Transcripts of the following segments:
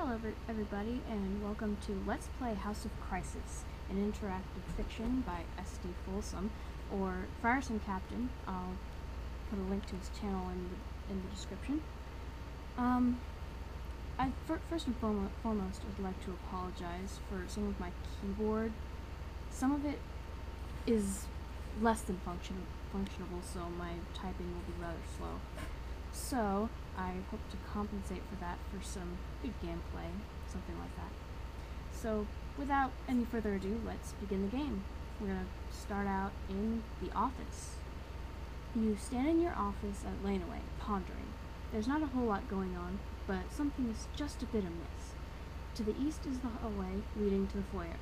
Hello everybody, and welcome to Let's Play House of Crisis, an interactive fiction by S.D. Folsom, or Frierson Captain. I'll put a link to his channel in the description. First and foremost, I'd like to apologize for some of my keyboard. Some of it is less than functionable, so my typing will be rather slow. So, I hope to compensate for that for some good gameplay, something like that. So, without any further ado, let's begin the game. We're going to start out in the office. You stand in your office at Laneway, pondering. There's not a whole lot going on, but something is just a bit amiss. To the east is the hallway leading to the foyer.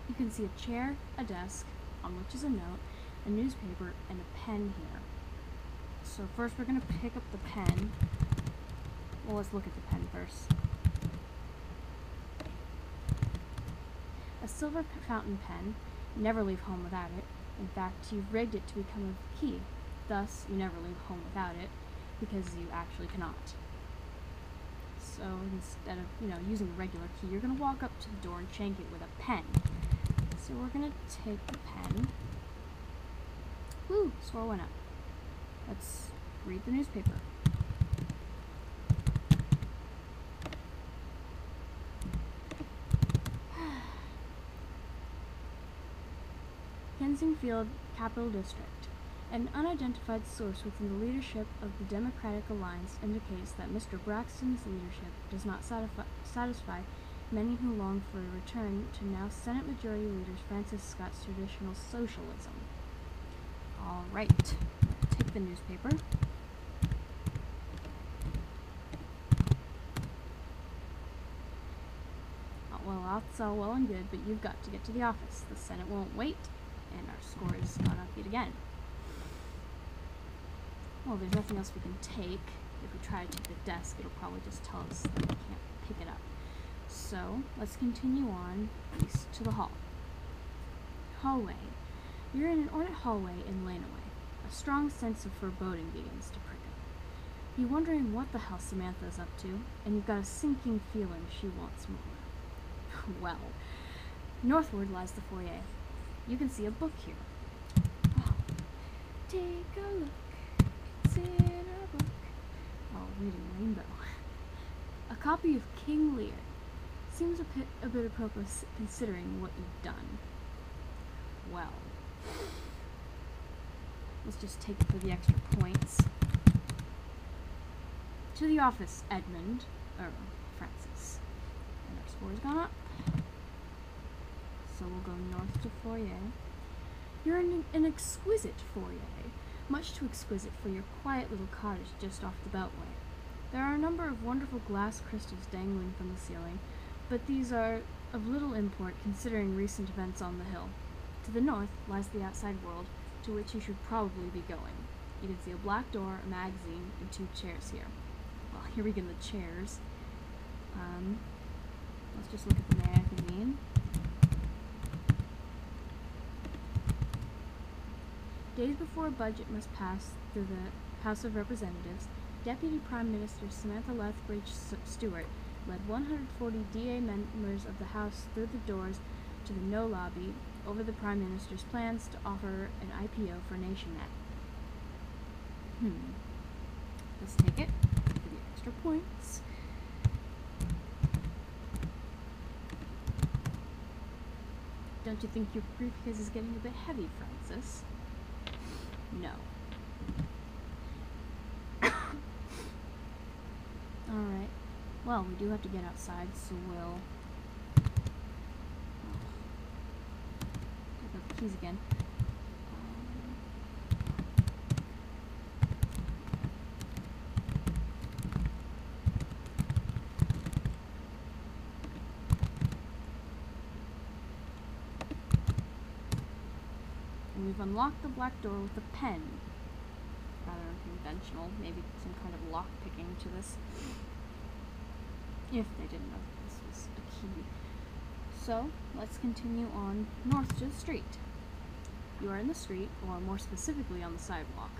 You can see a chair, a desk, on which is a note, a newspaper, and a pen here. So first we're going to pick up the pen. Well, let's look at the pen first. A silver fountain pen. Never leave home without it. In fact, you've rigged it to become a key. Thus, you never leave home without it, because you actually cannot. So instead of, using a regular key, you're going to walk up to the door and change it with a pen. So we're going to take the pen. Woo! Score went up. Let's read the newspaper. Kensingfield Capital District. An unidentified source within the leadership of the Democratic Alliance indicates that Mr. Braxton's leadership does not satisfy many who long for a return to now Senate Majority Leader Francis Scott's traditional socialism. All right. Take the newspaper. Well, that's all well and good, but you've got to get to the office. The Senate won't wait, and our score is gone up yet again. Well, there's nothing else we can take. If we try to take the desk, it'll probably just tell us that we can't pick it up. So, let's continue on east to the hall. Hallway. You're in an ornate hallway in Laneway. A strong sense of foreboding begins to prick up. You're wondering what the hell Samantha's up to, and you've got a sinking feeling she wants more. Well, northward lies the foyer. You can see a book here. Oh, take a look, it's in a book. Oh, reading Rainbow. A copy of King Lear. Seems a bit apropos considering what you've done. Well, let's just take it for the extra points. To the office, Edmund, or Francis. And our score's gone up. So we'll go north to foyer. You're in an exquisite foyer, much too exquisite for your quiet little cottage just off the Beltway. There are a number of wonderful glass crystals dangling from the ceiling, but these are of little import considering recent events on the hill. To the north lies the outside world, to which you should probably be going. You can see a black door, a magazine, and 2 chairs here. Well, here we get the chairs. Let's just look at the magazine. Days before a budget must pass through the House of Representatives, Deputy Prime Minister Samantha Lethbridge Stewart led 140 DA members of the House through the doors to the No Lobby over the Prime Minister's plans to offer an IPO for NationNet. Let's take it for the extra points. Don't you think your briefcase is getting a bit heavy, Francis? No. Alright. Well, we do have to get outside, so we'll take out the keys again. And we've unlocked the black door with a pen. Rather unconventional, maybe some kind of lock picking to this. If they didn't know that this was a key. So, let's continue on north to the street. You are in the street, or more specifically on the sidewalk.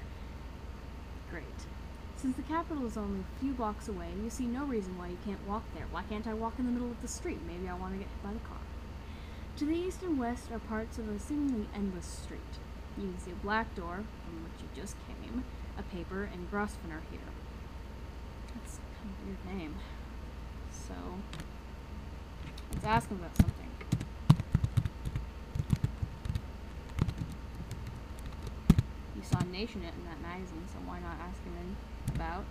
Great. Since the capital is only a few blocks away, you see no reason why you can't walk there. Why can't I walk in the middle of the street? Maybe I want to get hit by the car. To the east and west are parts of a seemingly endless street. You can see a black door, from which you just came, a paper, and Grosvenor here. That's kind of a weird name. So, let's ask him about something. You saw Nationet in that magazine, so why not ask him about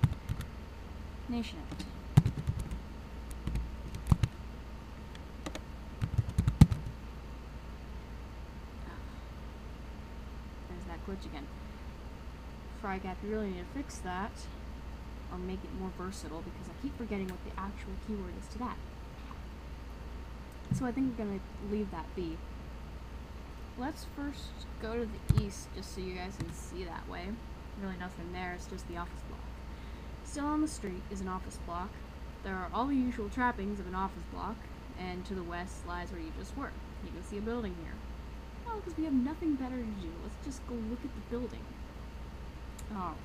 Nationet? There's that glitch again. Frygap, you really need to fix that, or make it more versatile, because I keep forgetting what the actual keyword is to that. So I think we're going to leave that be. Let's first go to the east, just so you guys can see that way. Really nothing there, it's just the office block. Still on the street is an office block. There are all the usual trappings of an office block, and to the west lies where you just were. You can see a building here. Oh, because we have nothing better to do. Let's just go look at the building. Alright.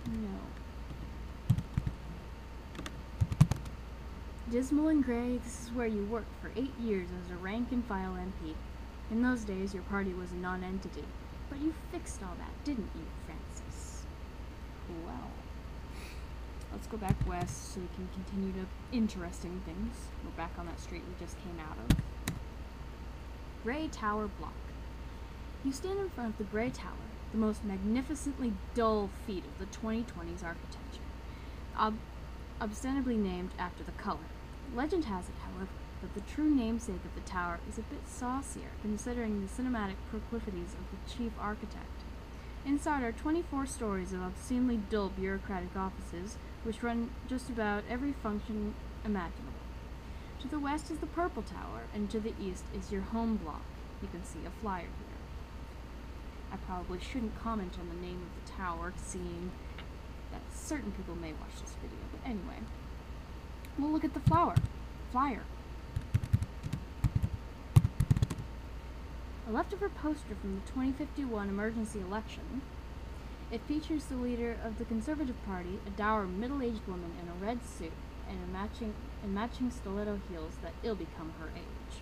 No. Dismal and gray, this is where you worked for 8 years as a rank-and-file MP. In those days, your party was a non-entity. But you fixed all that, didn't you, Francis? Well, let's go back west so we can continue to interesting things. We're back on that street we just came out of. Gray Tower Block. You stand in front of the Gray Tower, the most magnificently dull feat of the 2020s architecture, ostensibly named after the color. Legend has it, however, that the true namesake of the tower is a bit saucier, considering the cinematic proclivities of the chief architect. Inside are 24 stories of obscenely dull bureaucratic offices, which run just about every function imaginable. To the west is the Purple Tower, and to the east is your home block. You can see a flyer here. I probably shouldn't comment on the name of the tower, seeing that certain people may watch this video, but anyway. We'll look at the flyer. A leftover poster from the 2051 emergency election. It features the leader of the Conservative Party, a dour middle-aged woman in a red suit and matching stiletto heels that ill become her age.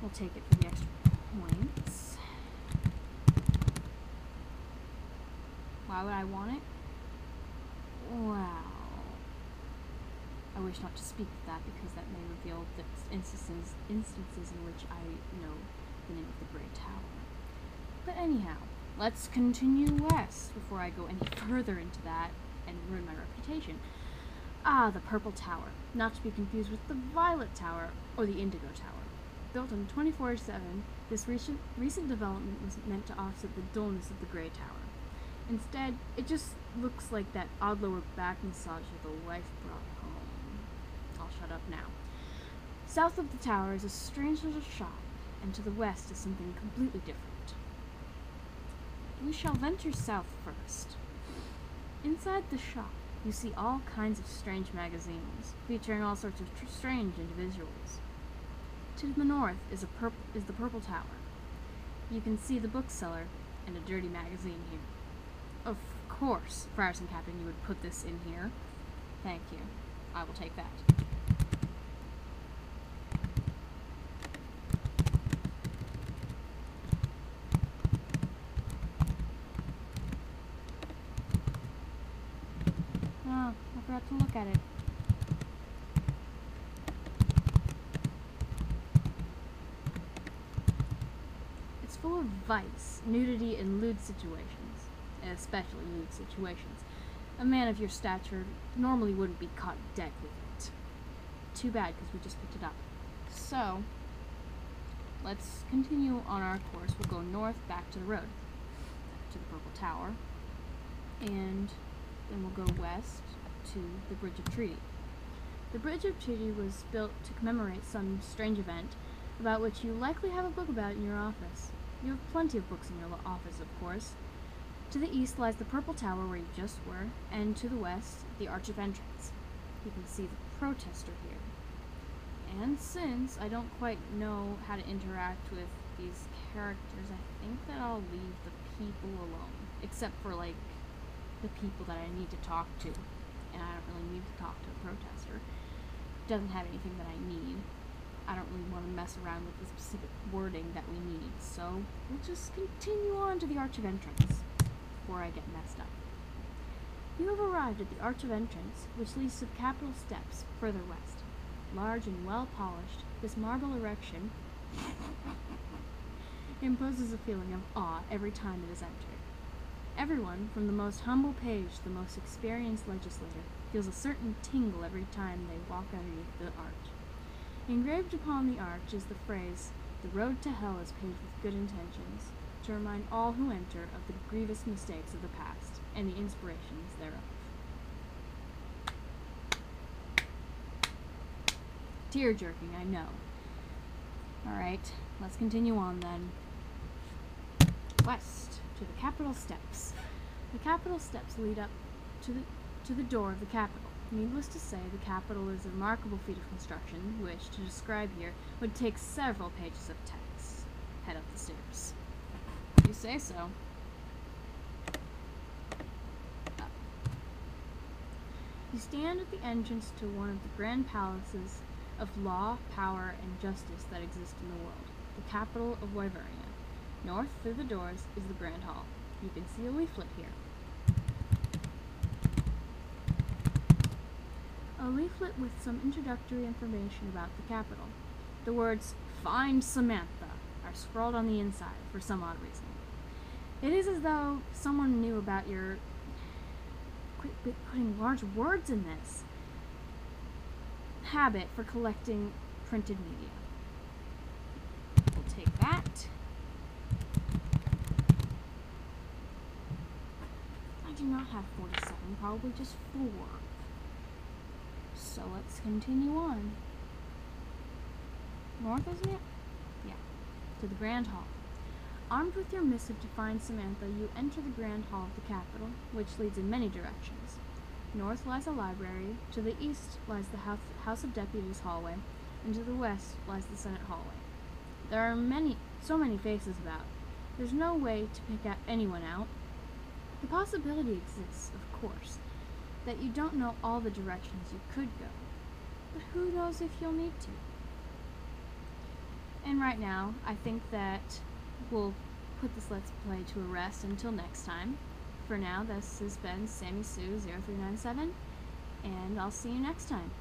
We'll take it for the extra points. Why would I want it? Wow. I wish not to speak of that because that may reveal the instances in which I know the name of the Gray Tower. But anyhow, let's continue west before I go any further into that and ruin my reputation. Ah, the Purple Tower, not to be confused with the Violet Tower or the Indigo Tower. Built in 24/7, this recent development was meant to offset the dullness of the Gray Tower. Instead, it just looks like that odd lower back massage that the wife brought home. I'll shut up now. South of the tower is a strange little shop, and to the west is something completely different. We shall venture south first. Inside the shop, you see all kinds of strange magazines, featuring all sorts of strange individuals. To the north is the Purple Tower. You can see the bookseller and a dirty magazine here. Of course, Frierson Captain, you would put this in here. Thank you. I will take that. Oh, I forgot to look at it. It's full of vice, nudity, and lewd situations. Especially lewd situations. A man of your stature normally wouldn't be caught dead with it. Too bad, because we just picked it up. So, let's continue on our course. We'll go north back to the road, back to the Purple Tower, and then we'll go west to the Bridge of Treaty. The Bridge of Treaty was built to commemorate some strange event, about which you likely have a book about in your office. You have plenty of books in your office, of course. To the east lies the Purple Tower where you just were, and to the west, the Arch of Entrance. You can see the protester here. And since I don't quite know how to interact with these characters, I think that I'll leave the people alone. Except for, like, the people that I need to talk to. And I don't really need to talk to a protester. Doesn't have anything that I need. I don't really want to mess around with the specific wording that we need. So, we'll just continue on to the Arch of Entrance before I get messed up. You have arrived at the Arch of Entrance, which leads to the Capitol steps further west. Large and well polished, this marble erection imposes a feeling of awe every time it is entered. Everyone, from the most humble page to the most experienced legislator, feels a certain tingle every time they walk underneath the arch. Engraved upon the arch is the phrase, "The road to hell is paved with good intentions," to remind all who enter of the grievous mistakes of the past and the inspirations thereof. Tear-jerking, I know. Alright, let's continue on then. West, to the Capitol steps. The Capitol steps lead up to the door of the Capitol. Needless to say, the Capitol is a remarkable feat of construction, which, to describe here, would take several pages of text. Head up the stairs. You say so. Up. You stand at the entrance to one of the grand palaces of law, power, and justice that exist in the world, the capital of Wyveria. North, through the doors, is the Grand Hall. You can see a leaflet here. A leaflet with some introductory information about the capital. The words, "Find Samantha," are scrawled on the inside for some odd reason. It is as though someone knew about your... Quit putting large words in this. Habit for collecting printed media. We'll take that. I do not have 47, probably just 4. So let's continue on. North, isn't it? Yeah. To the Grand Hall. Armed with your missive to find Samantha, you enter the Grand Hall of the Capitol, which leads in many directions. North lies a library, to the east lies the House of Deputies hallway, and to the west lies the Senate hallway. There are so many faces about. There's no way to pick out anyone out. The possibility exists, of course, that you don't know all the directions you could go, but who knows if you'll need to. And right now, I think that we'll put this Let's Play to a rest until next time. For now, this has been Sammy Sue 0397, and I'll see you next time.